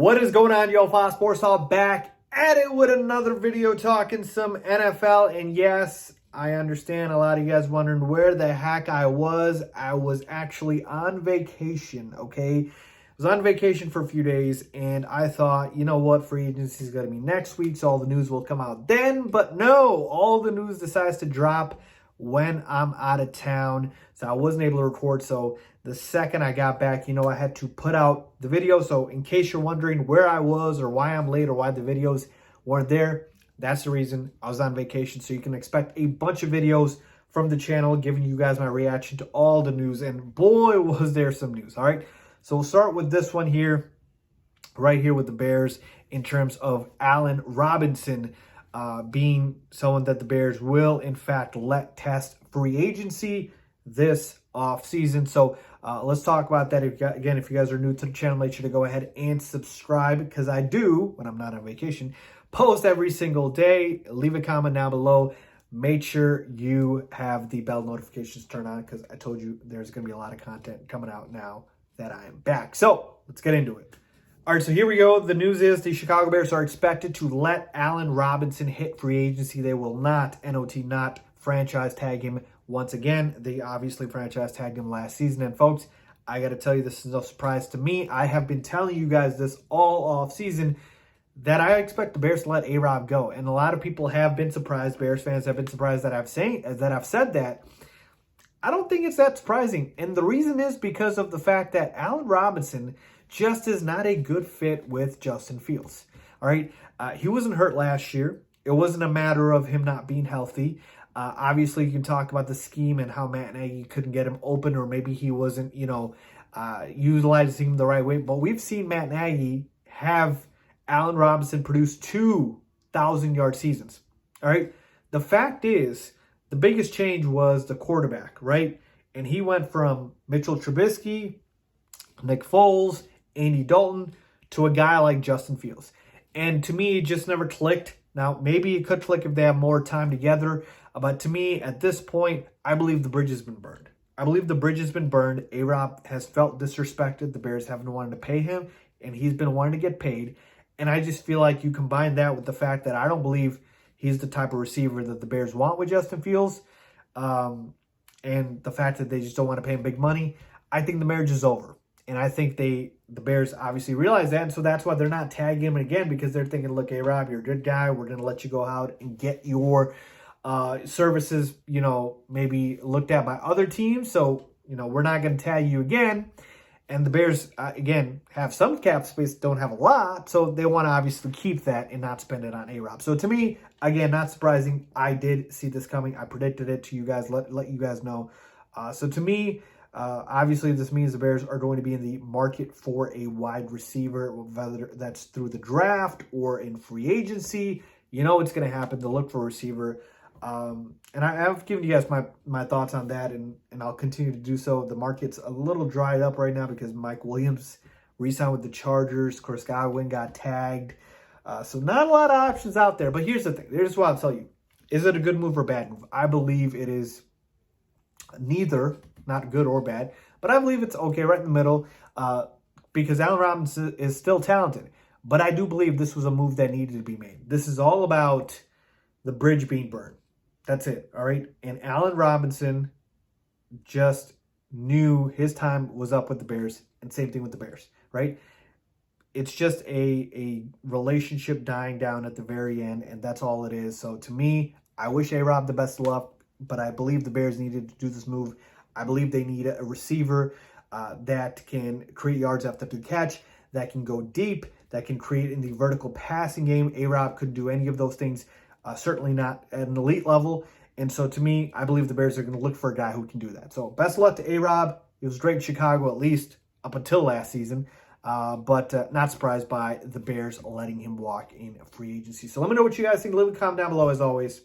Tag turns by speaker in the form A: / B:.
A: What is going on, yo? Faiz Sports Hall back at it with another video talking some NFL. And yes, I understand a lot of you guys wondering where the heck I was. I was actually on vacation, okay? I was on vacation for a few days, and I thought, you know what, free agency is going to be next week, so all the news will come out then. But no, all the news decides to drop when I'm out of town, so I wasn't able to record. So the second I got back, I had to put out the video. So in case you're wondering where I was or why I'm late or why the videos weren't there, that's the reason. I was on vacation. So you can expect a bunch of videos from the channel giving you guys my reaction to all the news. And boy, was there some news. All right. So we'll start with this one here, right here with the Bears, in terms of Allen Robinson being someone that the Bears will, in fact, let test free agency this offseason. So let's talk about that. Again, if you guys are new to the channel, make sure to go ahead and subscribe, because I do, when I'm not on vacation, post every single day. Leave a comment down below. Make sure you have the bell notifications turned on, because I told you there's going to be a lot of content coming out now that I am back. So let's get into it. All right, so here we go. The news is the Chicago Bears are expected to let Allen Robinson hit free agency. They will not, not franchise tag him once again. They obviously franchise tagged him last season. And folks, I got to tell you, this is no surprise to me. I have been telling you guys this all off season that I expect the Bears to let A-Rob go. And a lot of people have been surprised. Bears fans have been surprised that I've said that. I don't think it's that surprising. And the reason is because of the fact that Allen Robinson just is not a good fit with Justin Fields. All right. He wasn't hurt last year. It wasn't a matter of him not being healthy. Obviously, you can talk about the scheme and how Matt Nagy couldn't get him open, or maybe he wasn't, utilizing him the right way. But we've seen Matt Nagy have Allen Robinson produce 2,000-yard seasons. All right. The fact is, the biggest change was the quarterback, right? And he went from Mitchell Trubisky, Nick Foles, Andy Dalton, to a guy like Justin Fields. And to me, it just never clicked. Now, maybe it could click if they have more time together. But to me, at this point, I believe the bridge has been burned. I believe the bridge has been burned. A-Rob has felt disrespected. The Bears haven't wanted to pay him, and he's been wanting to get paid. And I just feel like you combine that with the fact that I don't believe he's the type of receiver that the Bears want with Justin Fields, and the fact that they just don't want to pay him big money. I think the marriage is over. And I think the Bears obviously realize that, and so that's why they're not tagging him again, because they're thinking, look, A-Rob, you're a good guy. We're going to let you go out and get your services, maybe looked at by other teams. So, we're not going to tag you again. And the Bears, again, have some cap space, don't have a lot, so they want to obviously keep that and not spend it on A-Rob. So to me, again, not surprising. I did see this coming. I predicted it to you guys, let you guys know. So to me, obviously this means the Bears are going to be in the market for a wide receiver, whether that's through the draft or in free agency. You know what's going to happen to look for a receiver. And I've given you guys my thoughts on that, and I'll continue to do so. The market's a little dried up right now because Mike Williams re-signed with the Chargers. Of course, Godwin got tagged. So not a lot of options out there. But here's the thing. Here's what I'll tell you. Is it a good move or bad move? I believe it is neither, not good or bad. But I believe it's okay, right in the middle, because Allen Robinson is still talented. But I do believe this was a move that needed to be made. This is all about the bridge being burned. That's it, all right? And Allen Robinson just knew his time was up with the Bears, and same thing with the Bears, right? It's just a relationship dying down at the very end, and that's all it is. So to me, I wish A-Rob the best of luck, but I believe the Bears needed to do this move. I believe they need a receiver that can create yards after the catch, that can go deep, that can create in the vertical passing game. A-Rob couldn't do any of those things. Certainly not at an elite level. And so to me, I believe the Bears are going to look for a guy who can do that. So best of luck to A-Rob. He was great in Chicago, at least up until last season. But not surprised by the Bears letting him walk in free agency. So let me know what you guys think. Leave a comment down below as always.